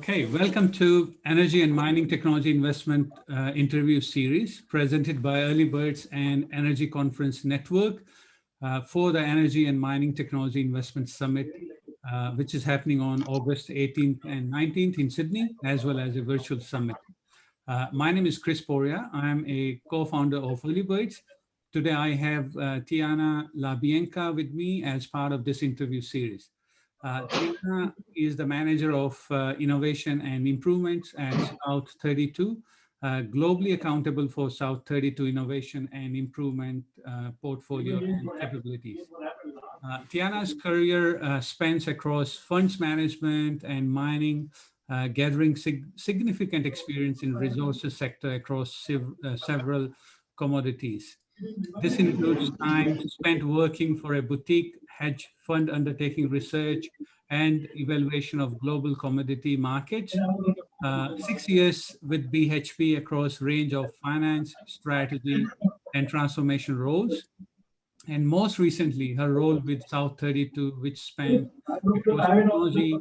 Okay, welcome to Energy and Mining Technology Investment interview series presented by EarlyBirds and Energy Conference Network for the Energy and Mining Technology Investment Summit, which is happening on August 18th and 19th in Sydney, as well as a virtual summit. My name is Kris Poria. I'm a co-founder of EarlyBirds. Today I have Tijana LaBianca with me as part of this interview series. Tijana is the manager of innovation and improvements at South 32, globally accountable for South 32 innovation and improvement portfolio and capabilities. Tijana's career spans across funds management and mining, gathering significant experience in resources sector across several commodities. This includes time spent working for a boutique hedge fund undertaking research and evaluation of global commodity markets, 6 years with BHP across range of finance, strategy, and transformation roles. And most recently, her role with South 32, which spanned across technology,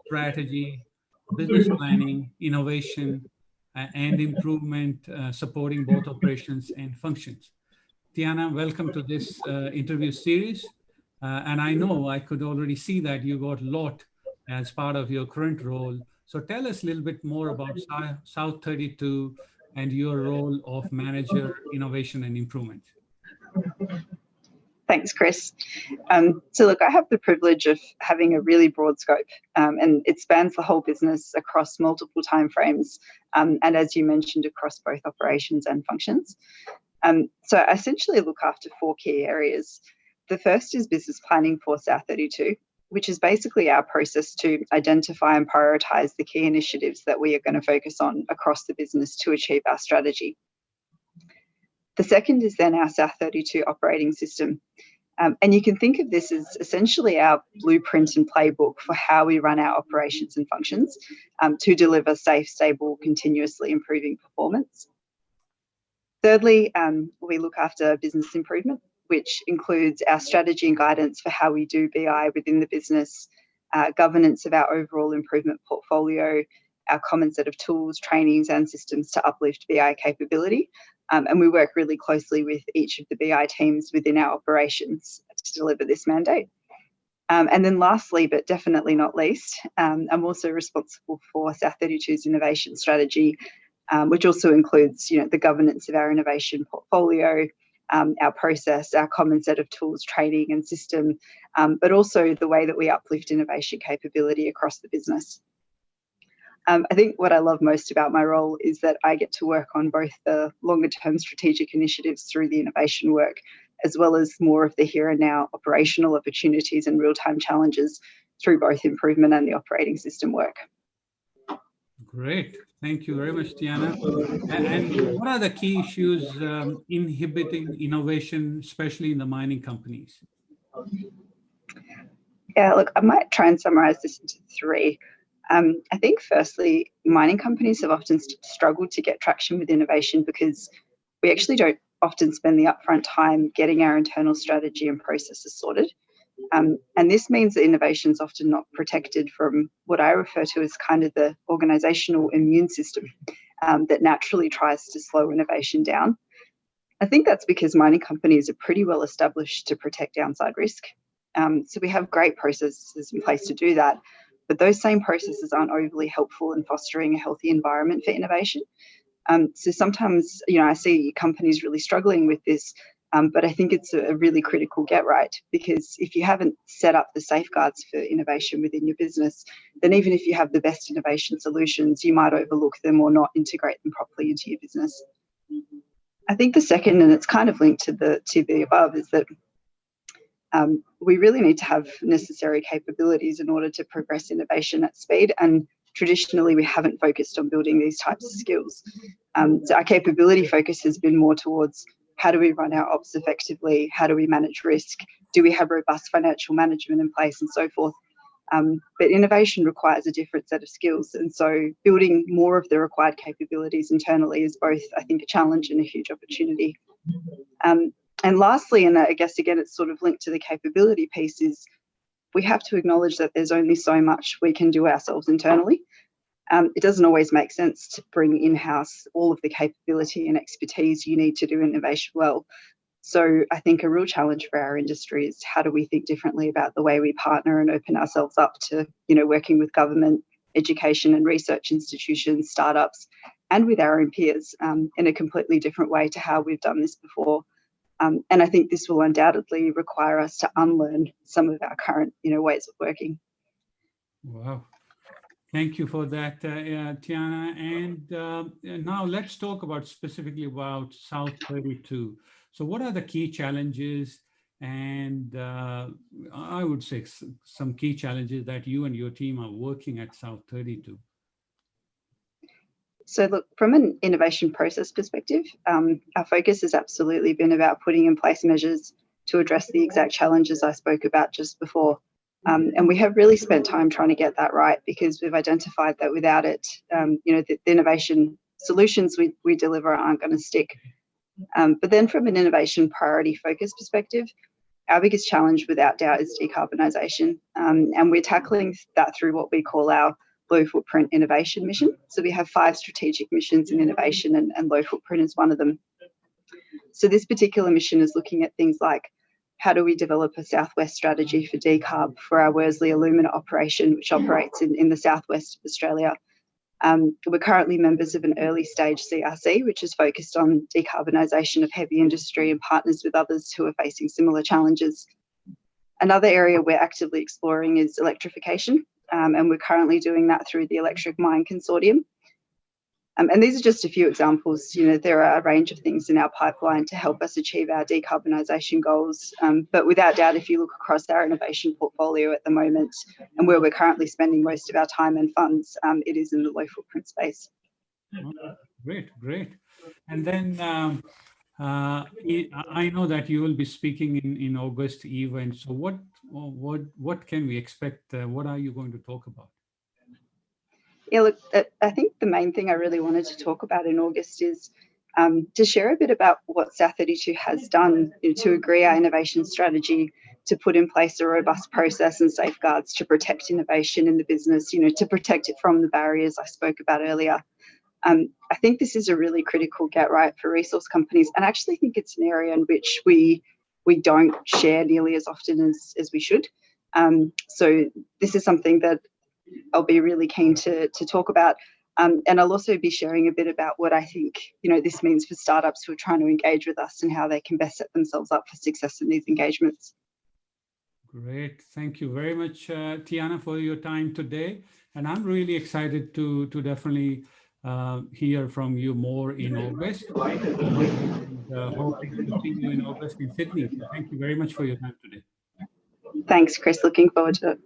strategy, business planning, innovation, and improvement, supporting both operations and functions. Tijana, welcome to this interview series. And I know I could already see that you got a lot as part of your current role. So tell us a little bit more about South 32 and your role of manager, innovation and improvement. Thanks, Kris. So look, I have the privilege of having a really broad scope, and it spans the whole business across multiple timeframes, and as you mentioned, across both operations and functions. So I essentially look after four key areas. The first is business planning for South 32, which is basically our process to identify and prioritise the key initiatives that we are going to focus on across the business to achieve our strategy. The second is then our South 32 operating system. And you can think of this as essentially our blueprint and playbook for how we run our operations and functions to deliver safe, stable, continuously improving performance. Thirdly, we look after business improvement, which includes our strategy and guidance for how we do BI within the business, governance of our overall improvement portfolio, our common set of tools, trainings and systems to uplift BI capability. And we work really closely with each of the BI teams within our operations to deliver this mandate. And then lastly, but definitely not least, I'm also responsible for South 32's innovation strategy, which also includes, the governance of our innovation portfolio, our process, our common set of tools, training and system, but also the way that we uplift innovation capability across the business. I think what I love most about my role is that I get to work on both the longer term strategic initiatives through the innovation work, as well as more of the here and now operational opportunities and real-time challenges through both improvement and the operating system work. Great. Thank you very much, Tijana. And what are the key issues inhibiting innovation, especially in the mining companies? Yeah, look, I might try and summarize this into three. I think firstly, mining companies have often struggled to get traction with innovation because we actually don't often spend the upfront time getting our internal strategy and processes sorted. And this means that innovation is often not protected from what I refer to as kind of the organisational immune system that naturally tries to slow innovation down. I think that's because mining companies are pretty well established to protect downside risk. So we have great processes in place to do that, but those same processes aren't overly helpful in fostering a healthy environment for innovation. So sometimes, I see companies really struggling with this, but I think it's a really critical get right, because if you haven't set up the safeguards for innovation within your business, then even if you have the best innovation solutions, you might overlook them or not integrate them properly into your business. I think the second, and it's kind of linked to the above, is that we really need to have necessary capabilities in order to progress innovation at speed. And traditionally, we haven't focused on building these types of skills. So our capability focus has been more towards how do we run our ops effectively? How do we manage risk? Do we have robust financial management in place and so forth? But innovation requires a different set of skills. And so building more of the required capabilities internally is both, I think, a challenge and a huge opportunity. And lastly, and I guess, again, it's sort of linked to the capability piece, is we have to acknowledge that there's only so much we can do ourselves internally. it doesn't always make sense to bring in-house all of the capability and expertise you need to do innovation well. So I think a real challenge for our industry is how do we think differently about the way we partner and open ourselves up to, working with government, education and research institutions, startups, and with our own peers in a completely different way to how we've done this before. And I think this will undoubtedly require us to unlearn some of our current, ways of working. Wow. Thank you for that, Tijana. And now let's talk specifically about South 32. So what are the key challenges and I would say some key challenges that you and your team are working at South 32? So look, from an innovation process perspective, our focus has absolutely been about putting in place measures to address the exact challenges I spoke about just before. And we have really spent time trying to get that right because we've identified that without it, the innovation solutions we deliver aren't going to stick. But then from an innovation priority focus perspective, our biggest challenge without doubt is decarbonisation. And we're tackling that through what we call our low footprint innovation mission. So we have 5 strategic missions in innovation and low footprint is one of them. So this particular mission is looking at things like how do we develop a southwest strategy for decarb for our Worsley alumina operation, which operates in the southwest of Australia. We're currently members of an early stage CRC, which is focused on decarbonisation of heavy industry and partners with others who are facing similar challenges. Another area we're actively exploring is electrification, and we're currently doing that through the Electric Mine Consortium. And these are just a few examples. There are a range of things in our pipeline to help us achieve our decarbonisation goals. But without doubt, if you look across our innovation portfolio at the moment and where we're currently spending most of our time and funds, it is in the low footprint space. Great. And then I know that you will be speaking in August event. So what can we expect? What are you going to talk about? Yeah, look, I think the main thing I really wanted to talk about in August is to share a bit about what South 32 has done to agree our innovation strategy, to put in place a robust process and safeguards to protect innovation in the business, to protect it from the barriers I spoke about earlier. I think this is a really critical get right for resource companies, and I actually think it's an area in which we don't share nearly as often as we should. So this is something that I'll be really keen to talk about. And I'll also be sharing a bit about what I think, this means for startups who are trying to engage with us and how they can best set themselves up for success in these engagements. Great. Thank you very much, Tijana, for your time today. And I'm really excited to definitely hear from you more in August. And hoping to see you in August in Sydney. So thank you very much for your time today. Thanks, Kris. Looking forward to it.